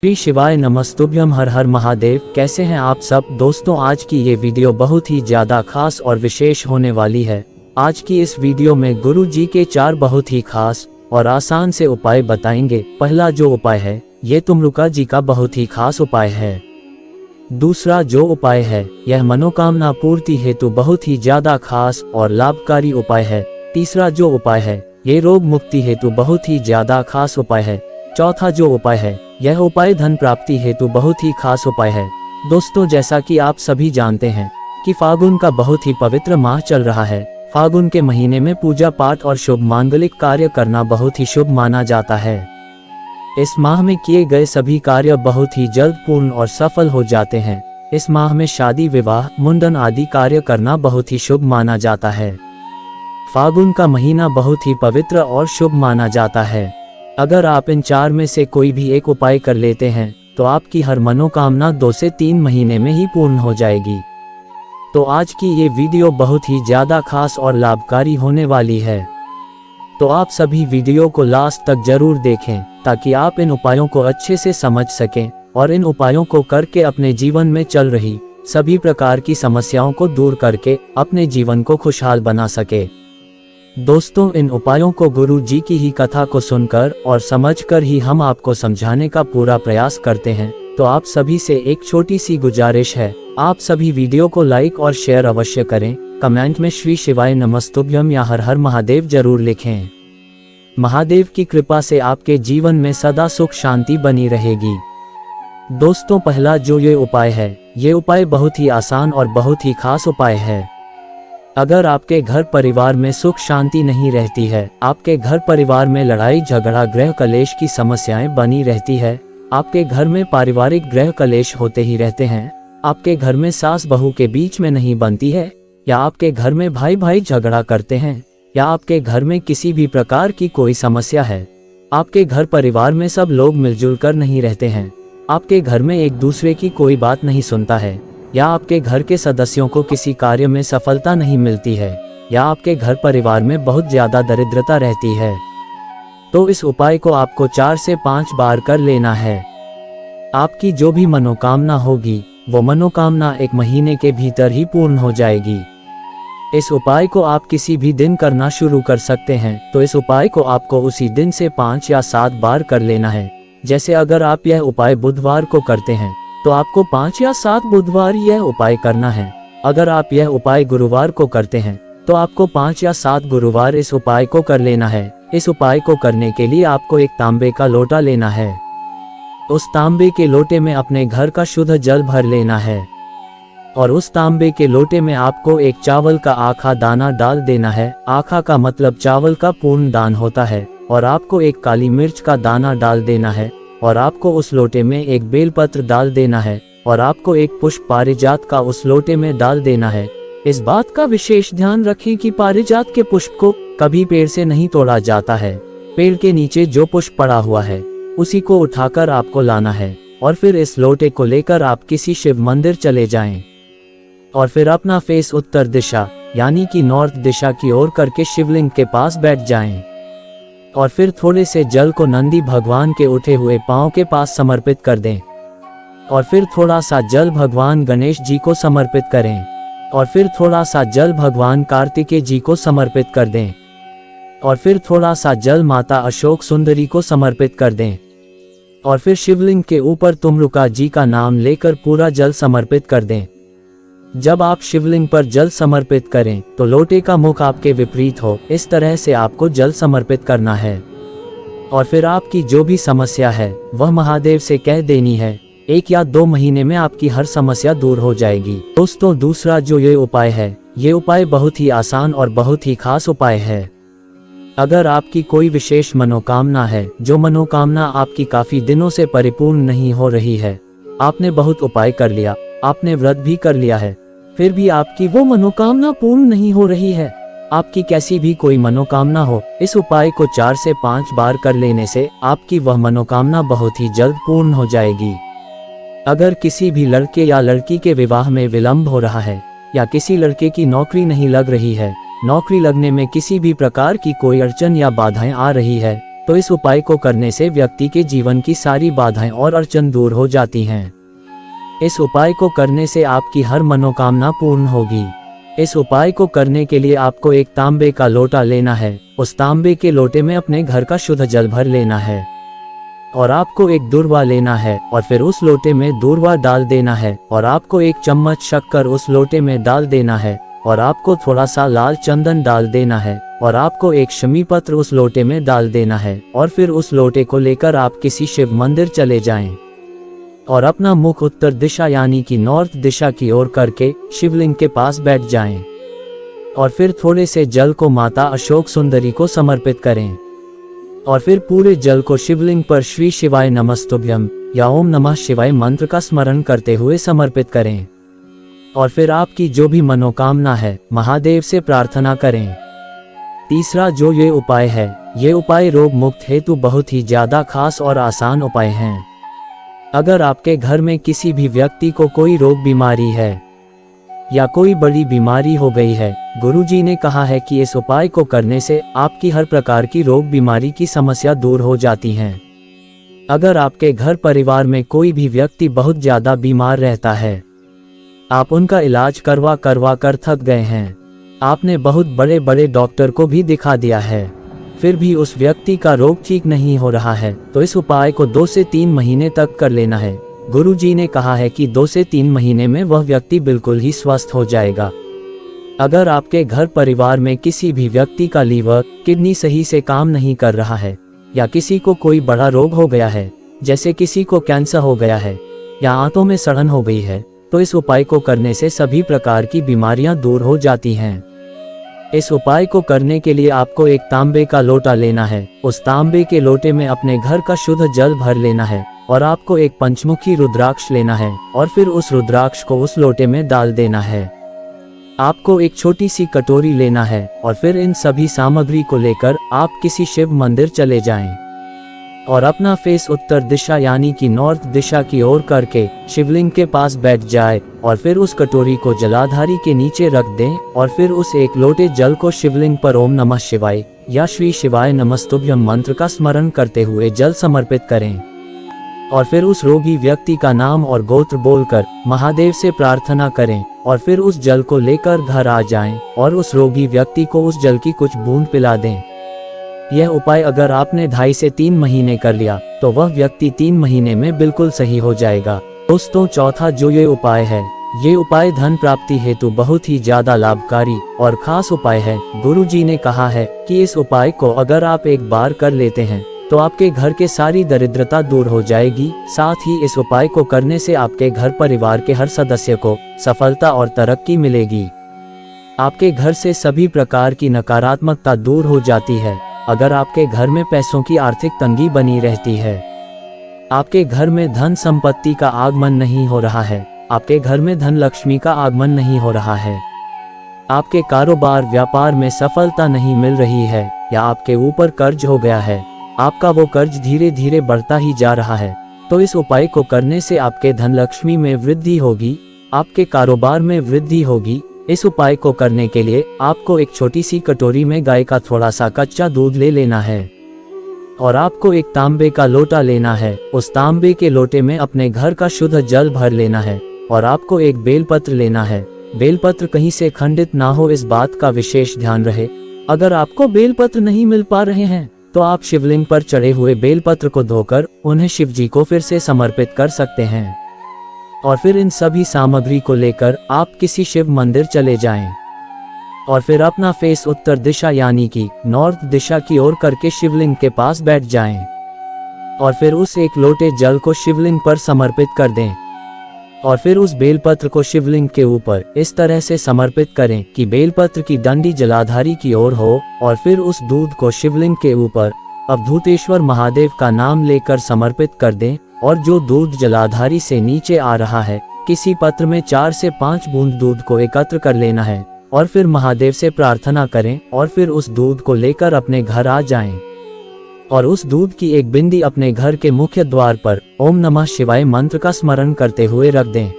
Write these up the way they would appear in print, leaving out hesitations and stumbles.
श्री शिवाय नमस्तुभ्यम। हर हर महादेव। कैसे हैं आप सब दोस्तों? आज की ये वीडियो बहुत ही ज़्यादा खास और विशेष होने वाली है। आज की इस वीडियो में गुरु जी के 4 बहुत ही खास और आसान से उपाय बताएंगे। पहला जो उपाय है ये तुमरुका जी का बहुत ही खास उपाय है। दूसरा जो उपाय है यह मनोकामना पूर्ति हेतु बहुत ही ज़्यादा खास और लाभकारी उपाय है। तीसरा जो उपाय है ये रोग मुक्ति हेतु बहुत ही ज़्यादा खास उपाय है। चौथा जो उपाय है यह उपाय धन प्राप्ति हेतु बहुत ही खास उपाय है। दोस्तों, जैसा कि आप सभी जानते हैं कि फागुन का बहुत ही पवित्र माह चल रहा है। फागुन के महीने में पूजा पाठ और शुभ मांगलिक कार्य करना बहुत ही शुभ माना जाता है। इस माह में किए गए सभी कार्य बहुत ही जल्द पूर्ण और सफल हो जाते हैं। इस माह में शादी, विवाह, मुंडन आदि कार्य करना बहुत ही शुभ माना जाता है। फागुन का महीना बहुत ही पवित्र और शुभ माना जाता है। अगर आप इन 4 में से कोई भी एक उपाय कर लेते हैं तो आपकी हर मनोकामना 2 से 3 महीने में ही पूर्ण हो जाएगी। तो आज की ये वीडियो बहुत ही ज़्यादा खास और लाभकारी होने वाली है। तो आप सभी वीडियो को लास्ट तक जरूर देखें ताकि आप इन उपायों को अच्छे से समझ सकें और इन उपायों को करके अपने जीवन में चल रही सभी प्रकार की समस्याओं को दूर करके अपने जीवन को खुशहाल बना सके। दोस्तों, इन उपायों को गुरु जी की ही कथा को सुनकर और समझकर ही हम आपको समझाने का पूरा प्रयास करते हैं। तो आप सभी से एक छोटी सी गुजारिश है, आप सभी वीडियो को लाइक और शेयर अवश्य करें। कमेंट में श्री शिवाय नमस्तुभ्यम या हर हर महादेव जरूर लिखें। महादेव की कृपा से आपके जीवन में सदा सुख शांति बनी रहेगी। दोस्तों, पहला जो ये उपाय है ये उपाय बहुत ही आसान और बहुत ही खास उपाय है। अगर आपके घर परिवार में सुख शांति नहीं रहती है, आपके घर परिवार में लड़ाई झगड़ा गृह कलेश की समस्याएं बनी रहती है, आपके घर में पारिवारिक गृह कलेश होते ही रहते हैं, आपके घर में सास बहू के बीच में नहीं बनती है, या आपके घर में भाई भाई झगड़ा करते हैं, या आपके घर में किसी भी प्रकार की कोई समस्या है, आपके घर परिवार में सब लोग मिलजुल कर नहीं रहते हैं, आपके घर में एक दूसरे की कोई बात नहीं सुनता है, या आपके घर के सदस्यों को किसी कार्य में सफलता नहीं मिलती है, या आपके घर परिवार में बहुत ज्यादा दरिद्रता रहती है, तो इस उपाय को आपको 4 से 5 बार कर लेना है। आपकी जो भी मनोकामना होगी वो मनोकामना 1 महीने के भीतर ही पूर्ण हो जाएगी। इस उपाय को आप किसी भी दिन करना शुरू कर सकते हैं। तो इस उपाय को आपको उसी दिन से 5 या 7 बार कर लेना है। जैसे अगर आप यह उपाय बुधवार को करते हैं तो आपको 5 या 7 बुधवार यह उपाय करना है। अगर आप यह उपाय गुरुवार को करते हैं तो आपको 5 या 7 गुरुवार इस उपाय को कर लेना है। इस उपाय को करने के लिए आपको एक तांबे का लोटा लेना है। उस तांबे के लोटे में अपने घर का शुद्ध जल भर लेना है और उस तांबे के लोटे में आपको एक चावल का आखा दाना डाल देना है। आखा का मतलब चावल का पूर्ण दान होता है। और आपको एक काली मिर्च का दाना डाल देना है और आपको उस लोटे में एक बेलपत्र डाल देना है और आपको एक पुष्प पारिजात का उस लोटे में डाल देना है। इस बात का विशेष ध्यान रखें कि पारिजात के पुष्प को कभी पेड़ से नहीं तोड़ा जाता है। पेड़ के नीचे जो पुष्प पड़ा हुआ है उसी को उठाकर आपको लाना है और फिर इस लोटे को लेकर आप किसी शिव मंदिर चले जाएं और फिर अपना फेस उत्तर दिशा यानी कि नॉर्थ दिशा की ओर करके शिवलिंग के पास बैठ जाएं और फिर थोड़े से जल को नंदी भगवान के उठे हुए पांव के पास समर्पित कर दें और फिर थोड़ा सा जल भगवान गणेश जी को समर्पित करें और फिर थोड़ा सा जल भगवान कार्तिकेय जी को समर्पित कर दें और फिर थोड़ा सा जल माता अशोक सुंदरी को समर्पित कर दें और फिर शिवलिंग के ऊपर तुमरुका जी का नाम लेकर पूरा जल समर्पित कर दें। जब आप शिवलिंग पर जल समर्पित करें तो लोटे का मुख आपके विपरीत हो, इस तरह से आपको जल समर्पित करना है और फिर आपकी जो भी समस्या है वह महादेव से कह देनी है। 1 या 2 महीने में आपकी हर समस्या दूर हो जाएगी। दोस्तों, दूसरा जो ये उपाय है ये उपाय बहुत ही आसान और बहुत ही खास उपाय है। अगर आपकी कोई विशेष मनोकामना है, जो मनोकामना आपकी काफी दिनों से परिपूर्ण नहीं हो रही है, आपने बहुत उपाय कर लिया, आपने व्रत भी कर लिया है, फिर भी आपकी वो मनोकामना पूर्ण नहीं हो रही है, आपकी कैसी भी कोई मनोकामना हो, इस उपाय को 4 से 5 बार कर लेने से आपकी वह मनोकामना बहुत ही जल्द पूर्ण हो जाएगी। अगर किसी भी लड़के या लड़की के विवाह में विलंब हो रहा है या किसी लड़के की नौकरी नहीं लग रही है, नौकरी लगने में किसी भी प्रकार की कोई अड़चन या बाधाएं आ रही है, तो इस उपाय को करने से व्यक्ति के जीवन की सारी बाधाएं और अड़चन दूर हो जाती हैं। इस उपाय को करने से आपकी हर मनोकामना पूर्ण होगी। इस उपाय को करने के लिए आपको एक तांबे का लोटा लेना है। उस तांबे के लोटे में अपने घर का शुद्ध जल भर लेना है और आपको एक दूर्वा लेना है और फिर उस लोटे में दूर्वा डाल देना है और आपको एक चम्मच शक्कर उस लोटे में डाल देना है और आपको थोड़ा सा लाल चंदन डाल देना है और आपको एक शमी पत्र उस लोटे में डाल देना है और फिर उस लोटे को लेकर आप किसी शिव मंदिर चले जाएं और अपना मुख उत्तर दिशा यानी कि नॉर्थ दिशा की ओर करके शिवलिंग के पास बैठ जाएं और फिर थोड़े से जल को माता अशोक सुंदरी को समर्पित करें और फिर पूरे जल को शिवलिंग पर श्री शिवाय नमस्तुभ्यम या ओम नमः शिवाय मंत्र का स्मरण करते हुए समर्पित करें और फिर आपकी जो भी मनोकामना है महादेव से प्रार्थना करें। तीसरा जो ये उपाय है, ये उपाय रोग मुक्त हेतु बहुत ही ज्यादा खास और आसान उपाय हैं। अगर आपके घर में किसी भी व्यक्ति को कोई रोग बीमारी है या कोई बड़ी बीमारी हो गई है, गुरुजी ने कहा है कि इस उपाय को करने से आपकी हर प्रकार की रोग बीमारी की समस्या दूर हो जाती हैं। अगर आपके घर परिवार में कोई भी व्यक्ति बहुत ज्यादा बीमार रहता है, आप उनका इलाज करवा कर थक गए हैं, आपने बहुत बड़े बड़े डॉक्टर को भी दिखा दिया है, फिर भी उस व्यक्ति का रोग ठीक नहीं हो रहा है, तो इस उपाय को 2 से 3 महीने तक कर लेना है। गुरुजी ने कहा है कि 2 से 3 महीने में वह व्यक्ति बिल्कुल ही स्वस्थ हो जाएगा। अगर आपके घर परिवार में किसी भी व्यक्ति का लीवर, किडनी सही से काम नहीं कर रहा है या किसी को कोई बड़ा रोग हो गया है, जैसे किसी को कैंसर हो गया है या आंतों में सड़न हो गई है, तो इस उपाय को करने से सभी प्रकार की बीमारियां दूर हो जाती हैं। इस उपाय को करने के लिए आपको एक तांबे का लोटा लेना है। उस तांबे के लोटे में अपने घर का शुद्ध जल भर लेना है और आपको एक पंचमुखी रुद्राक्ष लेना है और फिर उस रुद्राक्ष को उस लोटे में डाल देना है। आपको एक छोटी सी कटोरी लेना है और फिर इन सभी सामग्री को लेकर आप किसी शिव मंदिर चले जाएं और अपना फेस उत्तर दिशा यानी कि नॉर्थ दिशा की ओर करके शिवलिंग के पास बैठ जाए और फिर उस कटोरी को जलाधारी के नीचे रख दें और फिर उस एक लोटे जल को शिवलिंग पर ओम नमः शिवाय या श्री शिवाय नमस्तुभ्यम मंत्र का स्मरण करते हुए जल समर्पित करें और फिर उस रोगी व्यक्ति का नाम और गोत्र बोलकर महादेव से प्रार्थना करें और फिर उस जल को लेकर घर आ जाएं और उस रोगी व्यक्ति को उस जल की कुछ बूंद पिला दें। यह उपाय अगर आपने 2.5 से 3 महीने कर लिया तो वह व्यक्ति 3 महीने में बिल्कुल सही हो जाएगा। दोस्तों, चौथा जो ये उपाय है, ये उपाय धन प्राप्ति हेतु बहुत ही ज्यादा लाभकारी और खास उपाय है। गुरुजी ने कहा है कि इस उपाय को अगर आप एक बार कर लेते हैं तो आपके घर के सारी दरिद्रता दूर हो जाएगी। साथ ही इस उपाय को करने से आपके घर परिवार के हर सदस्य को सफलता और तरक्की मिलेगी। आपके घर से सभी प्रकार की नकारात्मकता दूर हो जाती है। अगर आपके घर में पैसों की आर्थिक तंगी बनी रहती है, आपके घर में धन संपत्ति का आगमन नहीं हो रहा है, आपके घर में धन लक्ष्मी का आगमन नहीं हो रहा है, आपके कारोबार व्यापार में सफलता नहीं मिल रही है या आपके ऊपर कर्ज हो गया है, आपका वो कर्ज धीरे धीरे बढ़ता ही जा रहा है, तो इस उपाय को करने से आपके धन लक्ष्मी में वृद्धि होगी, आपके कारोबार में वृद्धि होगी। इस उपाय को करने के लिए आपको एक छोटी सी कटोरी में गाय का थोड़ा सा कच्चा दूध ले लेना है और आपको एक तांबे का लोटा लेना है। उस तांबे के लोटे में अपने घर का शुद्ध जल भर लेना है और आपको एक बेलपत्र लेना है। बेलपत्र कहीं से खंडित ना हो, इस बात का विशेष ध्यान रहे। अगर आपको बेलपत्र नहीं मिल पा रहे हैं तो आप शिवलिंग पर चढ़े हुए बेलपत्र को धोकर उन्हें शिव जी को फिर से समर्पित कर सकते हैं और फिर इन सभी सामग्री को लेकर आप किसी शिव मंदिर चले जाएं और फिर अपना फेस उत्तर दिशा यानी कि नॉर्थ दिशा की ओर करके शिवलिंग के पास बैठ जाएं और फिर उस एक लोटे जल को शिवलिंग पर समर्पित कर दें और फिर उस बेलपत्र को शिवलिंग के ऊपर इस तरह से समर्पित करें कि बेलपत्र की डंडी जलाधारी की ओर हो और फिर उस दूध को शिवलिंग के ऊपर अवधूतेश्वर महादेव का नाम लेकर समर्पित कर दें और जो दूध जलाधारी से नीचे आ रहा है, किसी पात्र में 4 से 5 बूंद दूध को एकत्र कर लेना है और फिर महादेव से प्रार्थना करें और फिर उस दूध को लेकर अपने घर आ जाएं और उस दूध की एक बिंदी अपने घर के मुख्य द्वार पर ओम नमः शिवाय मंत्र का स्मरण करते हुए रख दें।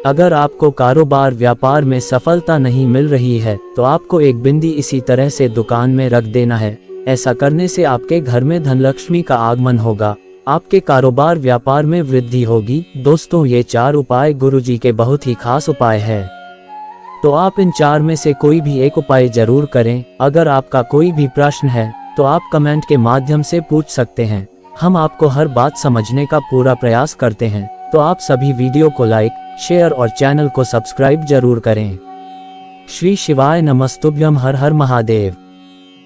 अगर आपको कारोबार व्यापार में सफलता नहीं मिल रही है तो आपको एक बिंदी इसी तरह से दुकान में रख देना है ऐसा करने से आपके घर में धनलक्ष्मी का आगमन होगा, आपके कारोबार व्यापार में वृद्धि होगी। दोस्तों, ये 4 उपाय गुरुजी के बहुत ही खास उपाय है, तो आप इन 4 में से कोई भी एक उपाय जरूर करें। अगर आपका कोई भी प्रश्न है तो आप कमेंट के माध्यम से पूछ सकते हैं, हम आपको हर बात समझने का पूरा प्रयास करते हैं। तो आप सभी वीडियो को लाइक, शेयर और चैनल को सब्सक्राइब जरूर करें। श्री शिवाय नमस्तुभ्यम। हर हर महादेव।